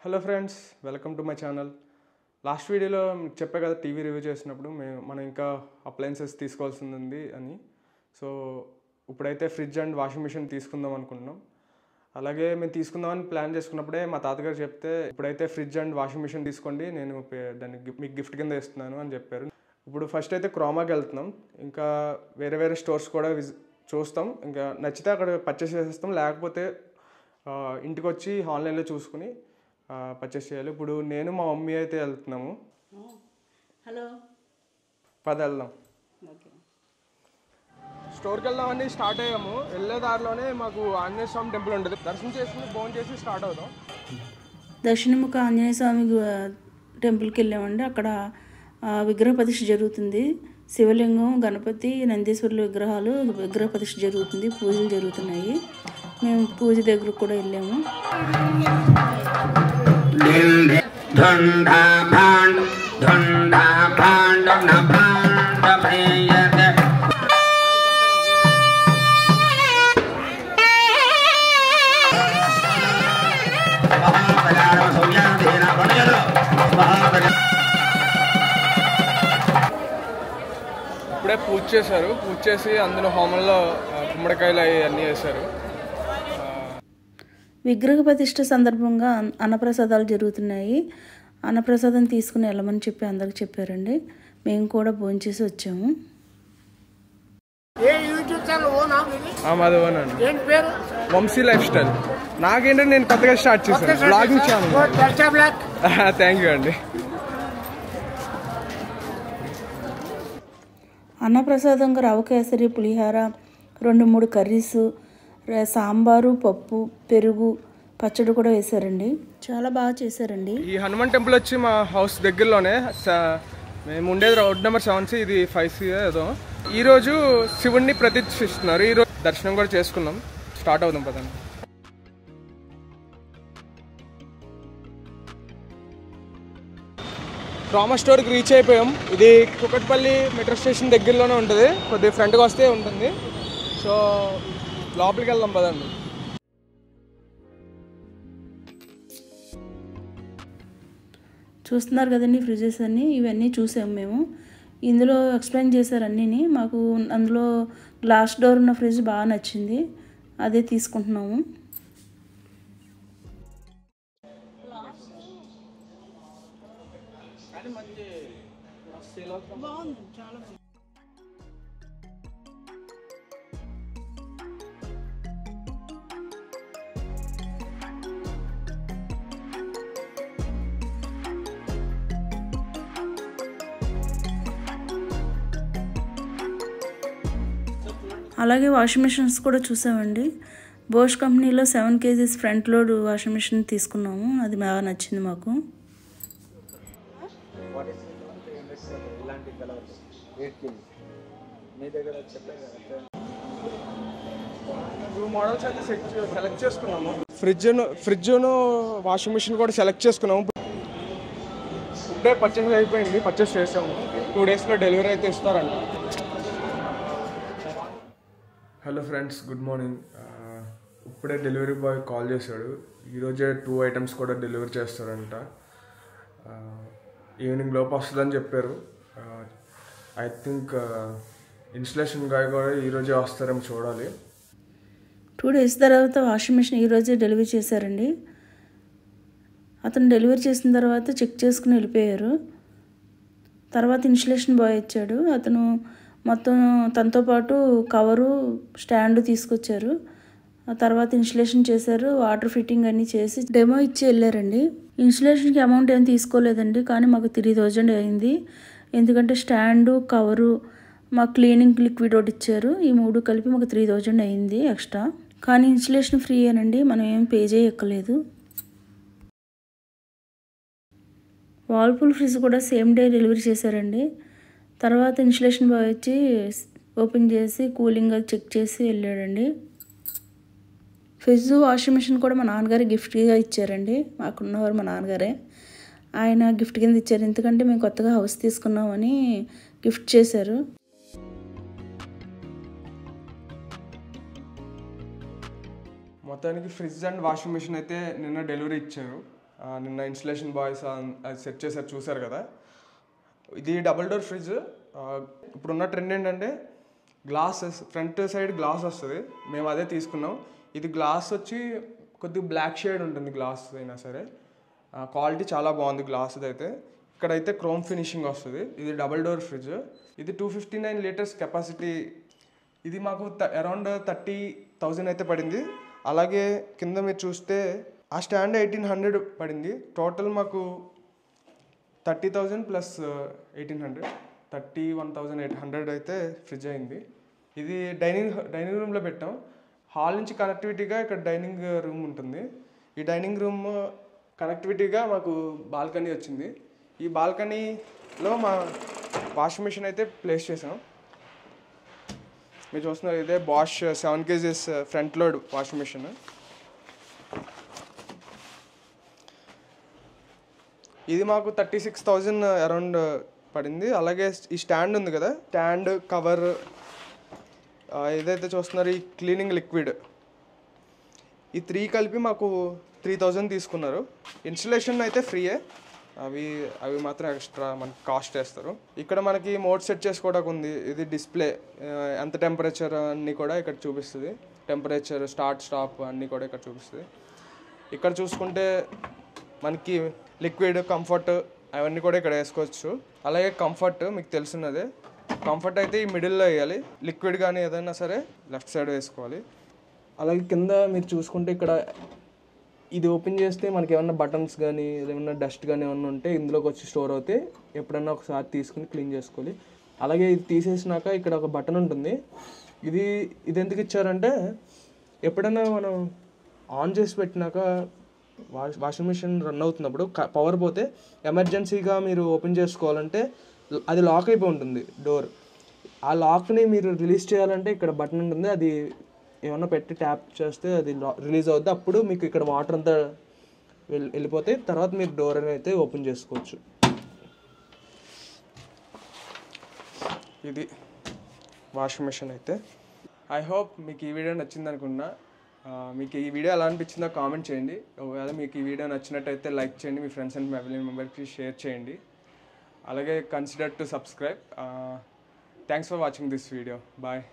Hello friends, welcome to my channel. Last వీడియోలో మీకు చెప్పే కదా టీవీ రివ్యూ చేసినప్పుడు మనం ఇంకా అప్లయన్సెస్ తీసుకోవాల్సింది ఉంది అని. సో ఇప్పుడైతే ఫ్రిడ్జ్ అండ్ వాషింగ్ మిషన్ తీసుకుందాం అనుకుంటున్నాం. అలాగే మేము తీసుకుందామని ప్లాన్ చేసుకున్నప్పుడే మా తాతగారు చెప్తే ఇప్పుడైతే ఫ్రిడ్జ్ అండ్ వాషింగ్ మిషన్ తీసుకోండి, నేను దాన్ని మీకు గిఫ్ట్ కింద ఇస్తున్నాను అని చెప్పారు. ఇప్పుడు ఫస్ట్ అయితే క్రోమాకి వెళ్తున్నాం, ఇంకా వేరే వేరే స్టోర్స్ కూడా చూస్తాం. ఇంకా నచ్చితే అక్కడ పర్చేస్ చేసేస్తాం, లేకపోతే ఇంటికి వచ్చి ఆన్లైన్లో చూసుకుని పర్చేస్ చేయాలి. ఇప్పుడు నేను మా మమ్మీ అయితే వెళ్తున్నాము. హలో, పద వెళ్దాం. స్టోర్కి వెళ్దామని స్టార్ట్ అయ్యాము. వెళ్ళే దారిలోనే మాకు ఆంజనేయ స్వామి టెంపుల్ ఉంటుంది, దర్శనం చేసుకుని ఫోన్ చేసి స్టార్ట్ అవుతాం. దక్షిణముఖ ఆంజనేయ స్వామి టెంపుల్కి వెళ్ళామండి. అక్కడ విగ్రహ ప్రతిష్ఠ జరుగుతుంది. శివలింగం, గణపతి, నందీశ్వరుల విగ్రహ ప్రతిష్ఠ జరుగుతుంది, పూజలు జరుగుతున్నాయి. మేము పూజ దగ్గరకు కూడా వెళ్ళాము. ఇప్పుడే పూజ చేశారు. పూజ చేసి అందులో హోమంలో గుమ్మడికాయలు అన్నీ వేశారు. విగ్రహ ప్రతిష్ఠ సందర్భంగా అన్నప్రసాదాలు జరుగుతున్నాయి. అన్నప్రసాదం తీసుకుని వెళ్ళమని చెప్పి అందరికి చెప్పారండి. మేము కూడా భోంచేసి వచ్చాము. మాది ఓనండి, వంశీ లైఫ్ స్టైల్. నాకేంటంటే నేను కొత్తగా స్టార్ట్ చేశాను బ్లాగింగ్ ఛానల్. థ్యాంక్ యూ అండి. అన్నప్రసాదంగా రవ కేసరి, పులిహార, 2-3 కర్రీస్, సాంబారు, పప్పు, పెరుగు, పచ్చడి కూడా వేశారండి. చాలా బాగా చేశారండి. ఈ హనుమాన్ టెంపుల్ వచ్చి మా హౌస్ దగ్గరలోనే. మేము ఉండేది రోడ్ నెంబర్ 7C, ఇది 5C ఏదో. ఈరోజు శివుణ్ణి ప్రతిష్ఠిస్తున్నారు. ఈరోజు దర్శనం కూడా చేసుకున్నాం. స్టార్ట్ అవుదాం పదండి. క్రోమా స్టోర్కి రీచ్ అయిపోయాం. ఇది కుకట్పల్లి మెట్రో స్టేషన్ దగ్గరలోనే ఉంటుంది, కొద్దిగా ఫ్రంట్కి వస్తే ఉంటుంది. సో లోపలికి వెళ్దాం పదండి. చూస్తున్నారు కదండి ఫ్రిడ్జెస్ అన్నీ. ఇవన్నీ చూసాము మేము. ఇందులో ఎక్స్ప్లెయిన్ చేశారు అన్నీని. మాకు అందులో గ్లాస్ డోర్ ఉన్న ఫ్రిడ్జ్ బాగా నచ్చింది, అదే తీసుకుంటున్నాము. అలాగే వాషింగ్ మిషన్స్ కూడా చూసామండి. బోష్ కంపెనీలో 7 kgs front load washing machine తీసుకున్నాము. అది బాగా నచ్చింది మాకు. మోడల్స్ అయితే సెలెక్ట్ చేసుకున్నాము. ఫ్రిడ్జ్ను వాషింగ్ మిషన్ కూడా సెలెక్ట్ చేసుకున్నాము. ఇప్పుడే పర్చేస్ అయిపోయింది, పర్చేస్ చేసాము. 2 daysలో డెలివరీ అయితే ఇస్తారంట. Hello friends, good morning. ఇప్పుడే డెలివరీ బాయ్ కాల్ చేశాడు. ఈరోజే 2 items కూడా డెలివరీ చేస్తారంట. ఈవినింగ్ లోపు వస్తుందని చెప్పారు. ఐ థింక్ ఇన్స్టలేషన్ గాయ్ కూడా ఈరోజే వస్తారేమో, చూడాలి. 2 days తర్వాత వాషింగ్ మిషన్ ఈరోజే డెలివరీ చేశారండి. అతను డెలివరీ చేసిన తర్వాత చెక్ చేసుకుని వెళ్ళిపోయారు. తర్వాత ఇన్స్టలేషన్ బాయ్ వచ్చాడు. అతను మొత్తం తనతో పాటు కవరు, స్టాండ్ తీసుకొచ్చారు. ఆ తర్వాత ఇన్స్టలేషన్ చేశారు. వాటర్ ఫిట్టింగ్ అన్నీ చేసి డెమో ఇచ్చి వెళ్ళారండి. ఇన్స్టలేషన్కి అమౌంట్ ఏం తీసుకోలేదండి, కానీ మాకు 3000 అయింది. ఎందుకంటే స్టాండు, కవరు, మా క్లీనింగ్ లిక్విడ్ ఒకటి ఇచ్చారు. ఈ 3 కలిపి మాకు 3000 అయింది ఎక్స్ట్రా. కానీ ఇన్స్టలేషన్ ఫ్రీ అనండి, మనం ఏం పే చేయక్కర్లేదు. వాల్పూల్ ఫ్రిడ్జ్ కూడా సేమ్ డే డెలివరీ చేశారండి. తర్వాత ఇన్స్టలేషన్ బాయ్ వచ్చి ఓపెన్ చేసి కూలింగ్ అది చెక్ చేసి వెళ్ళాడండి. ఫ్రిడ్జ్, వాషింగ్ మిషన్ కూడా మా నాన్నగారు గిఫ్ట్గా ఇచ్చారండి. మాకున్నవారు మా నాన్నగారే. ఆయన గిఫ్ట్ కింద ఇచ్చారు, ఎందుకంటే మేము కొత్తగా హౌస్ తీసుకున్నామని గిఫ్ట్ చేశారు. మొత్తానికి ఫ్రిడ్జ్ అండ్ వాషింగ్ మిషన్ అయితే నిన్న డెలివరీ ఇచ్చారు. నిన్న ఇన్స్టలేషన్ బాయ్స్ అది సెట్ చేశారు, చూసారు కదా. ఇది డబుల్ డోర్ ఫ్రిడ్జ్. ఇప్పుడున్న ట్రెండ్ ఏంటంటే గ్లాసెస్, ఫ్రంట్ సైడ్ గ్లాస్ వస్తుంది, మేము అదే తీసుకున్నాం. ఇది గ్లాస్ వచ్చి కొద్దిగా బ్లాక్ షేడ్ ఉంటుంది గ్లాస్ అయినా సరే. క్వాలిటీ చాలా బాగుంది గ్లాస్ది అయితే. ఇక్కడైతే క్రోమ్ ఫినిషింగ్ వస్తుంది. ఇది డబుల్ డోర్ ఫ్రిడ్జ్. ఇది 259 లీటర్స్ కెపాసిటీ. ఇది మాకు అరౌండ్ 30,000 అయితే పడింది. అలాగే కింద మీరు చూస్తే ఆ స్టాండ్ 1,800 పడింది. టోటల్ మాకు 30,000 ప్లస్ 1,800, 31,800 అయితే ఫ్రిడ్జ్ అయింది. ఇది డైనింగ్ రూమ్లో పెట్టాం. హాల్ నుంచి కనెక్టివిటీగా ఇక్కడ డైనింగ్ రూమ్ ఉంటుంది. ఈ డైనింగ్ రూమ్ కనెక్టివిటీగా మాకు బాల్కనీ వచ్చింది. ఈ బాల్కనీలో మా వాషింగ్ మిషన్ అయితే ప్లేస్ చేసాం. మీరు చూస్తున్నారు, ఇదే Bosch 7 kgs front load washing machine. ఇది మాకు 36,000 అరౌండ్ పడింది. అలాగే ఈ స్టాండ్ ఉంది కదా, స్టాండ్ కవర్, ఏదైతే చూస్తున్నారు ఈ క్లీనింగ్ లిక్విడ్, ఈ 3 కలిపి మాకు 3,000 తీసుకున్నారు. ఇన్స్టలేషన్ అయితే ఫ్రీయే, అవి మాత్రం ఎక్స్ట్రా మనకి కాస్ట్ వేస్తారు. ఇక్కడ మనకి మోడ్ సెట్ చేసుకోవడానికి ఉంది. ఇది డిస్ప్లే, ఎంత టెంపరేచర్ అన్నీ కూడా ఇక్కడ చూపిస్తుంది. టెంపరేచర్, స్టార్ట్ స్టాప్ అన్నీ కూడా ఇక్కడ చూపిస్తుంది. ఇక్కడ చూసుకుంటే మనకి లిక్విడ్, కంఫర్ట్ అవన్నీ కూడా ఇక్కడ వేసుకోవచ్చు. అలాగే కంఫర్ట్ మీకు తెలిసినదే. కంఫర్ట్ అయితే ఈ మిడిల్లో వేయాలి, లిక్విడ్ కానీ ఏదైనా సరే లెఫ్ట్ సైడ్ వేసుకోవాలి. అలాగే కింద మీరు చూసుకుంటే ఇక్కడ ఇది ఓపెన్ చేస్తే మనకి ఏమన్నా బటన్స్ కానీ ఏమన్నా డస్ట్ కానీ ఏమన్నా ఉంటే ఇందులోకి వచ్చి స్టోర్ అవుతాయి. ఎప్పుడన్నా ఒకసారి తీసుకుని క్లీన్ చేసుకోవాలి. అలాగే ఇది తీసేసినాక ఇక్కడ ఒక బటన్ ఉంటుంది. ఇది ఎందుకు ఇచ్చారంటే ఎప్పుడైనా మనం ఆన్ చేసి పెట్టినాక వాషింగ్ మిషన్ రన్ అవుతున్నప్పుడు పవర్ పోతే ఎమర్జెన్సీగా మీరు ఓపెన్ చేసుకోవాలంటే అది లాక్ అయిపోయి ఉంటుంది డోర్. ఆ లాక్ని మీరు రిలీజ్ చేయాలంటే ఇక్కడ బటన్ ఉంటుంది. అది ఏమన్నా పెట్టి ట్యాప్ చేస్తే అది రిలీజ్ అవుద్ది. అప్పుడు మీకు ఇక్కడ వాటర్ అంతా వెళ్ళిపోతాయి. తర్వాత మీరు డోర్ అని అయితే ఓపెన్ చేసుకోవచ్చు. ఇది వాషింగ్ మిషన్ అయితే. ఐ హోప్ మీకు ఈ వీడియో నచ్చింది అనుకున్నా. మీకు ఈ వీడియో ఎలా అనిపించిందో కామెంట్ చేయండి. ఒకవేళ మీకు ఈ వీడియో నచ్చినట్టయితే లైక్ చేయండి, మీ ఫ్రెండ్స్ అండ్ ఫ్యామిలీ మెంబర్స్కి షేర్ చేయండి. అలాగే consider to subscribe. Thanks for watching this video. Bye.